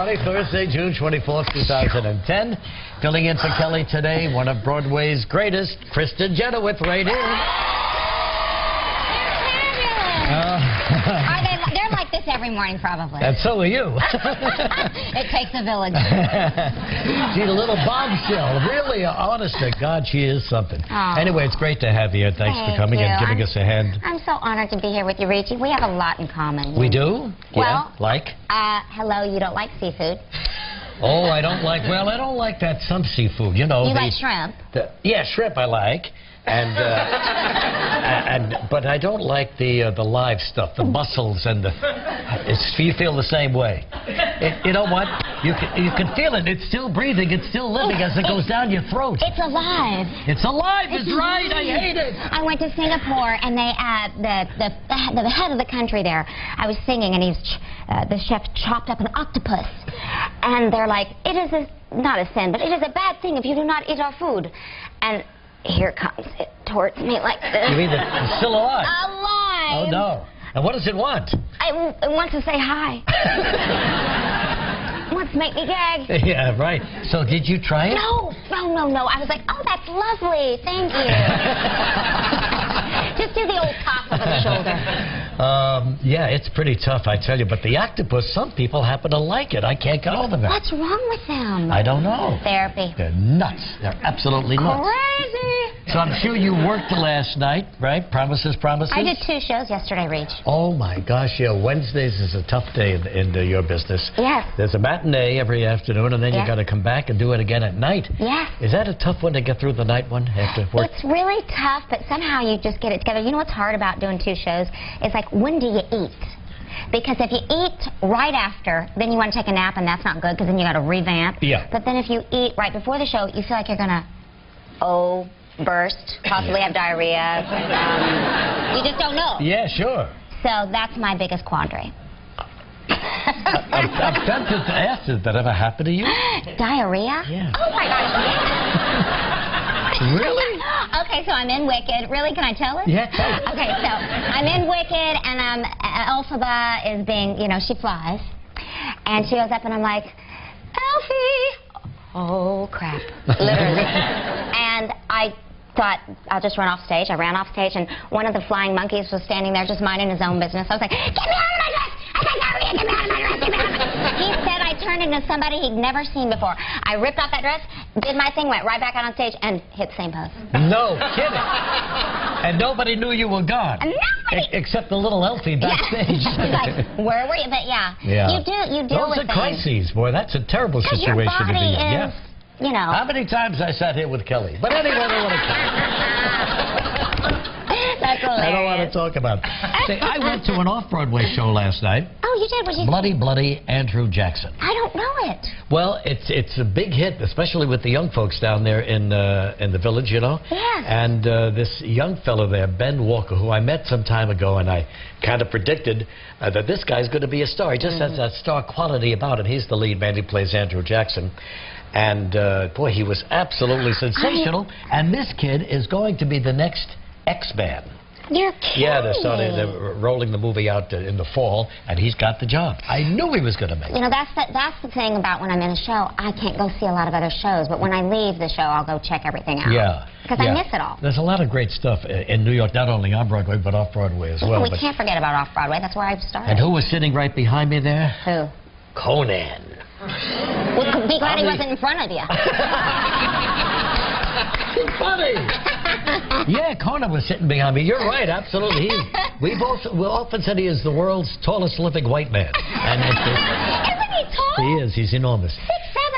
everybody. Thursday, June 24th, 2010. Filling in for Kelly today, one of Broadway's greatest, Kristin Chenoweth, right here. They're like this every morning, probably. And so are you. It takes a village. She's a little bombshell. Really, honest to God, she is something. Oh. Anyway, it's great to have you. Thanks for coming and giving us a hand. I'm so honored to be here with you, Reggie. We have a lot in common. We do? Well, yeah. Like? Hello, you don't like seafood. Oh, I don't like that some seafood. You know. You like shrimp? Yeah, shrimp I like. But I don't like the live stuff, the mussels and you feel the same way. You know what? You can feel it. It's still breathing. It's still living as it goes down your throat. It's alive. It's alive. It's right. I hate it. I went to Singapore and they the head of the country there. I was singing and the chef chopped up an octopus, and they're like, it is not a sin, but it is a bad thing if you do not eat our food. And here comes it towards me like this. You mean it's still alive? Alive! Oh, no. And what does it want? It wants to say hi. It wants to make me gag. Yeah, right. So did you try it? No. I was like, oh, that's lovely. Thank you. Just do the old toss over the shoulder. Yeah, it's pretty tough, I tell you. But the octopus, some people happen to like it. I can't get over that. What's wrong with them? I don't know. Therapy. They're nuts. They're absolutely nuts. Crazy. So I'm sure you worked last night, right? Promises. I did 2 shows yesterday, Reach. Oh, my gosh, yeah. Wednesdays is a tough day in your business. Yes. There's a matinee every afternoon, and then you got to come back and do it again at night. Yes. Is that a tough one to get through the night one after work? It's really tough, but somehow you just get it together. You know what's hard about doing 2 shows? It's like, when do you eat? Because if you eat right after, then you want to take a nap, and that's not good, because then you got to revamp. Yeah. But then if you eat right before the show, you feel like you're going to, burst, possibly have diarrhea. You just don't know. Yeah, sure. So that's my biggest quandary. I'm tempted to ask, has that ever happened to you? Diarrhea? Yeah. Oh, my gosh, yes. Really? Okay, so I'm in Wicked. Really, can I tell it? Yeah, tell it. Okay, so I'm in Wicked, and Elphaba is being, she flies. And she goes up, and I'm like, Elfie! Oh, crap. Literally. And I thought, I'll just run off stage. I ran off stage, and one of the flying monkeys was standing there just minding his own business. I was like, get me out of my dress! I said, Maria, get me out of my dress! Get me out of my dress! He said I turned into somebody he'd never seen before. I ripped off that dress, did my thing, went right back out on stage, and hit the same pose. No kidding. And nobody knew you were gone. Nobody. Except the little Elfie backstage. He's like, where were you? But yeah. You deal with things. Those are crises, boy. That's a terrible situation to be in. Yeah. How many times I sat here with Kelly? But anyway, I don't want to That's hilarious. I don't want to talk about it. Say, I went to an off-Broadway show last night. Oh, you did? What did you Bloody, Bloody Andrew Jackson. I don't know it. Well, it's a big hit, especially with the young folks down there in the village, Yes. And this young fellow there, Ben Walker, who I met some time ago, and I kind of predicted that this guy's going to be a star. He just has that star quality about him. He's the lead man. He plays Andrew Jackson. And, boy, he was absolutely sensational. And this kid is going to be the next X-Man. You're kidding. Yeah, they're rolling the movie out in the fall, and he's got the job. I knew he was going to make it. That's the thing about when I'm in a show. I can't go see a lot of other shows, but when I leave the show, I'll go check everything out. Yeah. Because I miss it all. There's a lot of great stuff in New York, not only on Broadway, but off-Broadway as well. We can't forget about off-Broadway. That's where I started. And who was sitting right behind me there? Who? Conan. Well, be glad he wasn't in front of you. Funny. Yeah, Conan was sitting behind me. You're right, absolutely. We often said he is the world's tallest living white man. And Isn't he tall? He is. He's enormous. 6'7"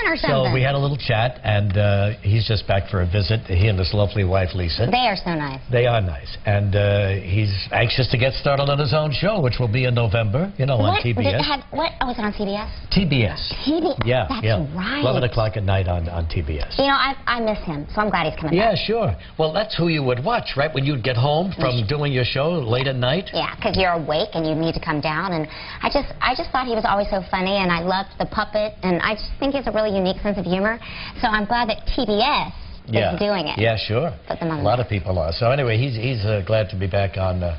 or something. So we had a little chat, and he's just back for a visit. He and his lovely wife, Lisa. They are so nice. They are nice. And he's anxious to get started on his own show, which will be in November, on TBS. Oh, is it on CBS? TBS. TBS. Yeah, That's right. 11 o'clock at night on TBS. I miss him, so I'm glad he's coming back. Yeah, sure. Well, that's who you would watch, right? When you'd get home from doing your show late at night? Yeah, because you're awake and you need to come down. And I just thought he was always so funny, and I loved the puppet, and I just think he has a really unique sense of humor. So I'm glad that TBS is doing it. Yeah, sure. Put them on a lot of people are. So anyway, he's glad to be back on the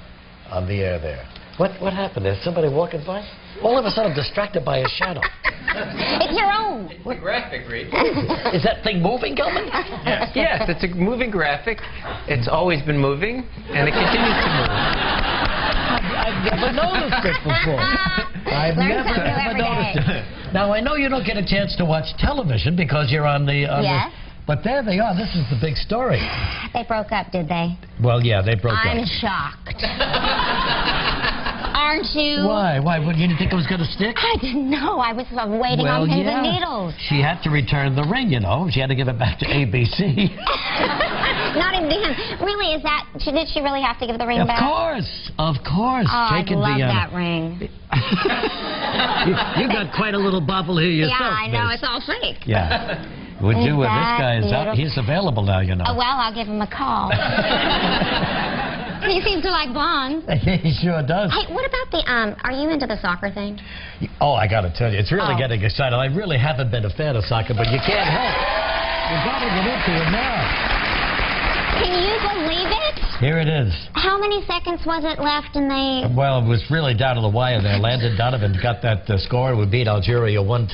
air there. What happened? There's somebody walking by? All of a sudden, I'm distracted by a shadow. It's your own. It's a graphic, Reed. Is that thing moving, Gilman? Yes, it's a moving graphic. It's always been moving, and it continues to move. I've never noticed it before. I've Learn never something new ever every noticed day. it. Now, I know you don't get a chance to watch television because you're on the... Yes. But there they are. This is the big story. They broke up, did they? Well, yeah, they broke I'm up. shocked. Aren't you? Why? Why? What, you didn't think it was going to stick? I didn't know. I was waiting on pins and needles. She had to return the ring, you know. She had to give it back to ABC. Not even to him. Really, is that... Did she really have to give the ring back? Of course. Oh, Taking I love the, that ring. you got quite a little bauble here yourself. Yeah, I know. miss. It's all fake. Yeah. Would you? This guy is out. He's available now, you know. Oh, well, I'll give him a call. He seems to like blondes. He sure does. Hey, what about the, are you into the soccer thing? Oh, I got to tell you, it's really Oh. getting excited. I really haven't been a fan of soccer, but you can't help. You got to get into it now. Can you believe it? Here it is. How many seconds was it left and they... Well, it was really down to the wire there. Landon Donovan got that score. We beat Algeria 1-0.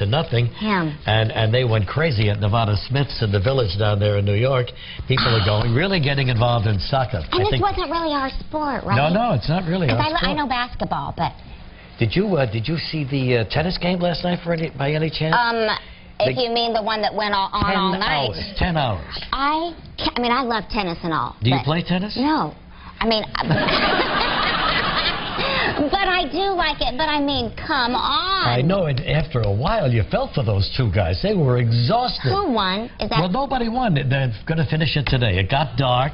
Him. And they went crazy at Nevada Smith's in the village down there in New York. People are going, really getting involved in soccer. And this wasn't really our sport, right? No, it's not really our sport. I know basketball, but... Did you see the tennis game last night by any chance? If you mean the one that went on all night. 10 hours. I mean, I love tennis and all. Do you play tennis? No. I mean... But I do like it. But I mean, come on. I know. And after a while, you felt for those two guys. They were exhausted. Who won? Is that... Well, nobody won. They're going to finish it today. It got dark.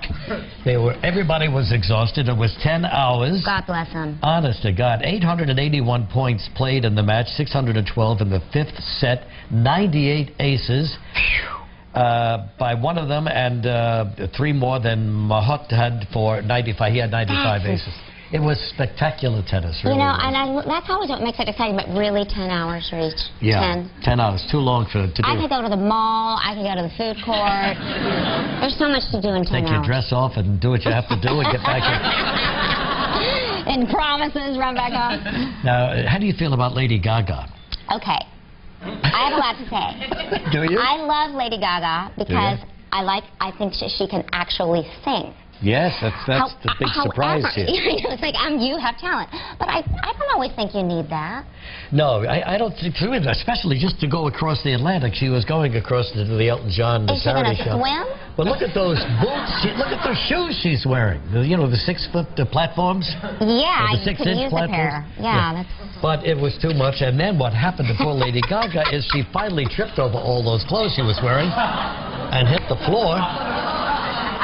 Everybody was exhausted. It was 10 hours. God bless them. Honest to God. 881 points played in the match. 612 in the fifth set. 98 aces. By one of them, and 3 more than Mahut had for 95. He had 95 aces. It was spectacular tennis, really. You know, and that's always what makes it exciting, but really 10 hours for each. Yeah, 10 hours. Too long to do. I could go to the mall. I could go to the food court. There's so much to do in 10 hours. Take your dress off and do what you have to do and get back in. And promises, run back home. Now, how do you feel about Lady Gaga? Okay. I have a lot to say. Do you? I love Lady Gaga because I think she can actually sing. Yes, that's the big surprise here. It's like, you have talent. But I don't always think you need that. No, I don't think so either, especially just to go across the Atlantic. She was going across to the Elton John Is she going to swim? Well, look at those boots. Look at those shoes she's wearing. The 6-foot platforms. Yeah, the 6-inch could use platforms. a pair. Yeah. That's... But it was too much. And then what happened to poor Lady Gaga is she finally tripped over all those clothes she was wearing and hit the floor.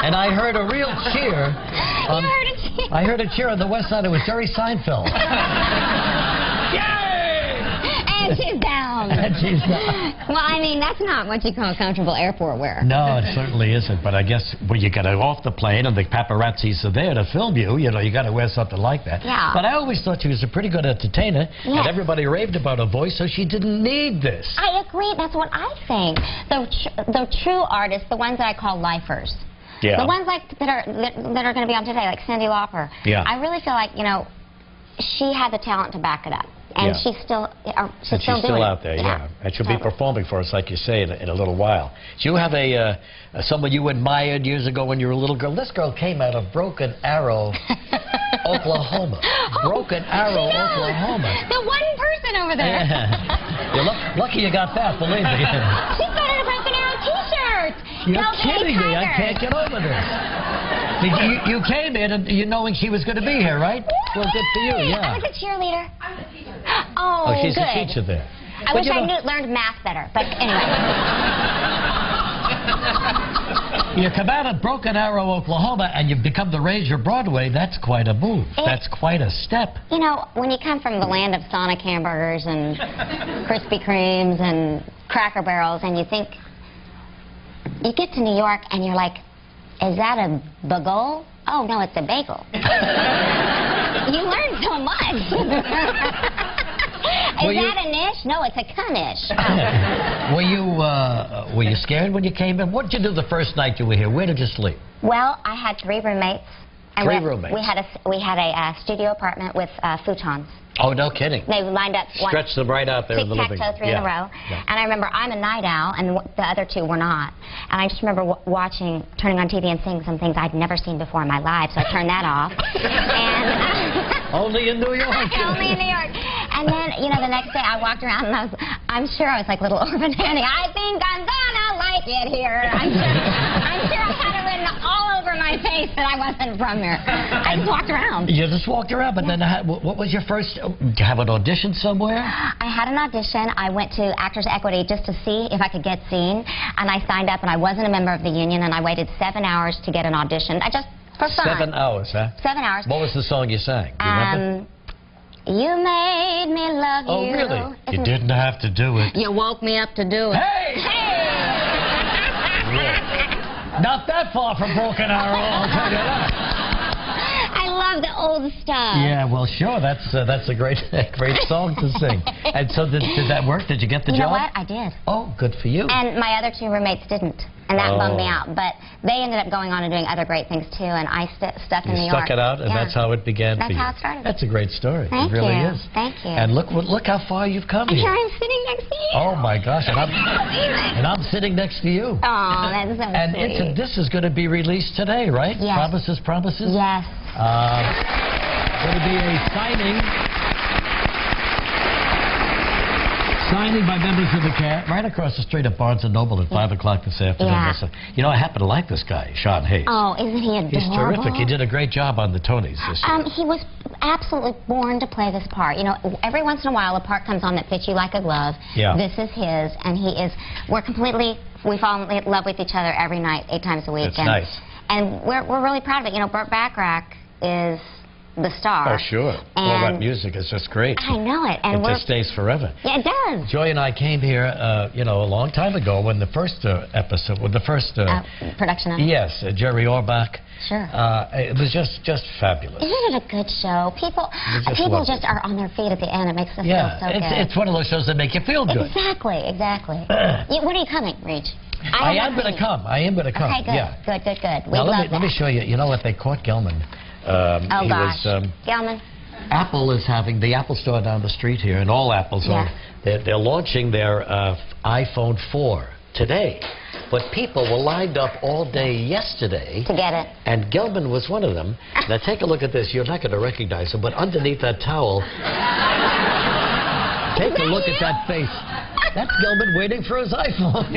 And I heard a real cheer. You heard a cheer? I heard a cheer on the west side. It was Jerry Seinfeld. Yay! And she's down. And she's down. Well, I mean, that's not what you call comfortable airport wear. No, it certainly isn't. But I guess when you get off the plane and the paparazzis are there to film you, you got to wear something like that. Yeah. But I always thought she was a pretty good entertainer. Yes. And everybody raved about her voice, so she didn't need this. I agree. That's what I think. The true artists, the ones that I call lifers. Yeah. The ones that are going to be on today, like Cyndi Lauper. Yeah. I really feel like, she had the talent to back it up. And she's still out there, yeah. And she'll be performing for us, like you say, in a little while. Do you have someone you admired years ago when you were a little girl? This girl came out of Broken Arrow, Oklahoma. Broken Arrow, Oklahoma. The one person over there. Yeah. You're lucky you got that, believe me. She's got a Broken Arrow T-shirt. You're kidding me. I can't get over this. You came in and knowing she was going to be here, right? Well, good for you, yeah. I was a cheerleader. I'm a teacher. Oh, she's good. a teacher there. I wish I learned math better, but anyway. You come out of Broken Arrow, Oklahoma, and you become the Rage of Broadway. That's quite a move. That's quite a step. When you come from the land of Sonic hamburgers and Krispy Kremes and Cracker Barrels, and you think, you get to New York and you're like, is that a bagel? Oh, no, it's a bagel. You learn so much. Is that a niche? No, it's a cunish. Oh. Were you scared when you came in? What did you do the first night you were here? Where did you sleep? Well, I had 3 roommates. And roommates. We had a studio apartment with futons. Oh, no kidding. They lined up. Stretched them right out there in the living room. Tic-tac-toe, three in a row. Yeah. And I remember I'm a night owl, and the other two were not. And I just remember turning on TV and seeing some things I'd never seen before in my life, so I turned that off. And only in New York. Only in New York. And then, you know, the next day I walked around, and I'm sure I was like little orphan Annie. I think I'm gonna like it here. I'm sure I had it written all over my face that I wasn't from here. I just walked around. You just walked around, but then what was your first? Did you have an audition somewhere? I had an audition. I went to Actors Equity just to see if I could get seen, and I signed up, and I wasn't a member of the union, and I waited 7 hours to get an audition. I just for fun. 7 hours, huh? 7 hours. What was the song you sang? Do you remember? You made me love you. Oh, really? You didn't have to do it. You woke me up to do it. Hey! Hey! Not that far from Broken Arrow, I'll tell you that. I love the old stuff. Yeah, well, sure. That's a great song to sing. And so did that work? Did you get the job? You know what? I did. Oh, good for you. And my other two roommates didn't. And that bummed me out. But they ended up going on and doing other great things, too. And I stuck in New York. You stuck it out, and that's how it began for you. That's how it started. That's a great story. Thank it really you. is. Thank you. And look how far you've come And here. here I'm sitting next to you. Oh, my gosh. And I'm sitting next to you. Oh, that's so sweet. And this is going to be released today, right? Yes. Promises, Promises? Yes. Going to be a signing by members of the cast right across the street at Barnes & Noble at 5 o'clock this afternoon. Yeah. So, you know, I happen to like this guy, Sean Hayes. Oh, isn't he adorable? He's terrific. He did a great job on the Tonys this year. He was absolutely born to play this part. You know, every once in a while a part comes on that fits you like a glove. Yeah. This is his, and we fall in love with each other every night, 8 times a week. That's nice. And we're really proud of it. You know, Burt Bacharach is the star. Oh, sure. All that music is just great. I know it. And it just stays forever. Yeah, it does. Joy and I came here, you know, a long time ago when the first episode, when the first... production of it? Yes, Jerry Orbach. Sure. It was just fabulous. Isn't it a good show? People just are on their feet at the end. It makes them feel so good. It's one of those shows that make you feel good. Exactly. When are you coming, Reg? I am going to come. Okay, good. Yeah. Good. Now, let me show you. You know what? They caught Gelman. Gelman. Apple is having the Apple store down the street here, and all Apples are. They're launching their iPhone 4 today. But people were lined up all day yesterday to get it. And Gelman was one of them. Now take a look at this. You're not going to recognize him, but underneath that towel, take a look at that face. That's Gelman waiting for his iPhone.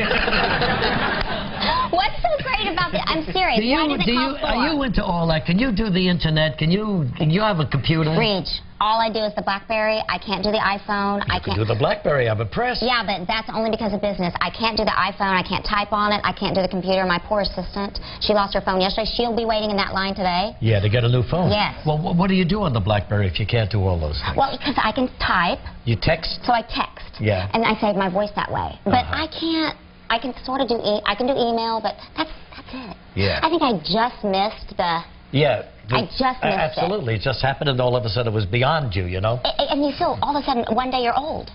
What's so great about this? I'm serious. Are you into all that? Can you do the internet? Can you have a computer? Reg, all I do is the BlackBerry. I can't do the iPhone. I can do the BlackBerry. I'm impressed. Yeah, but that's only because of business. I can't do the iPhone. I can't type on it. I can't do the computer. My poor assistant, she lost her phone yesterday. She'll be waiting in that line today. Yeah, to get a new phone. Yes. Well, what do you do on the BlackBerry if you can't do all those things? Well, because I can type. You text? So I text. Yeah. And I save my voice that way. But I can't. I can sort of do email, but that's it. Yeah. I think I just missed the... Yeah. I just missed absolutely. It just happened, and all of a sudden it was beyond you, you know? And you feel all of a sudden one day you're old.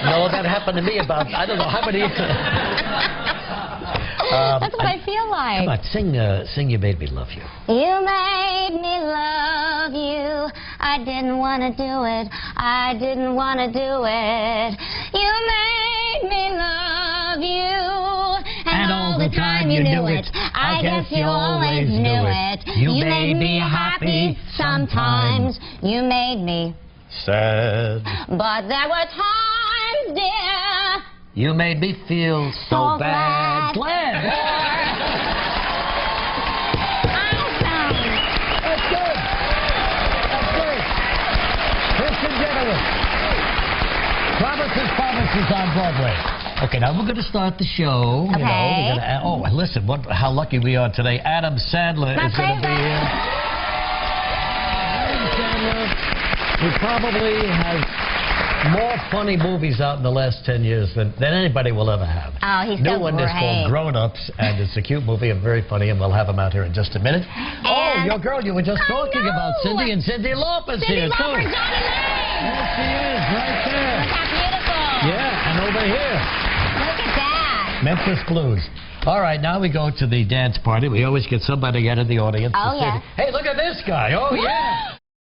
No, that happened to me about, I don't know how many... That's what I feel like. Come on, sing You Made Me Love You. You made me love you. I didn't want to do it. I didn't want to do it. You made me love you. And all the time you knew it. I guess you always knew it. You made me happy sometimes. You made me sad. But there were times, dear, you made me feel so bad. Glad. That's good. That's great. Kristin Chenoweth. Promises on Broadway. Okay, now we're going to start the show. Okay. You know, we're gonna, listen, how lucky we are today. Adam Sandler is going to be here. Adam Sandler, who probably has more funny movies out in the last 10 years than anybody will ever have. Oh, he's New so one great. is called Grown Ups, and it's a cute movie and very funny, and we'll have him out here in just a minute. And your girl you were just talking about, Cindy, and Cindy Lauper's here, too. Cindy Lauper, Johnny Lane. There she is, right there. Look how beautiful. Yeah, and over here. Look at that. Memphis Blues. All right, now we go to the dance party. We always get somebody out of the audience. Oh, yeah. Hey, look at this guy. Oh, yeah.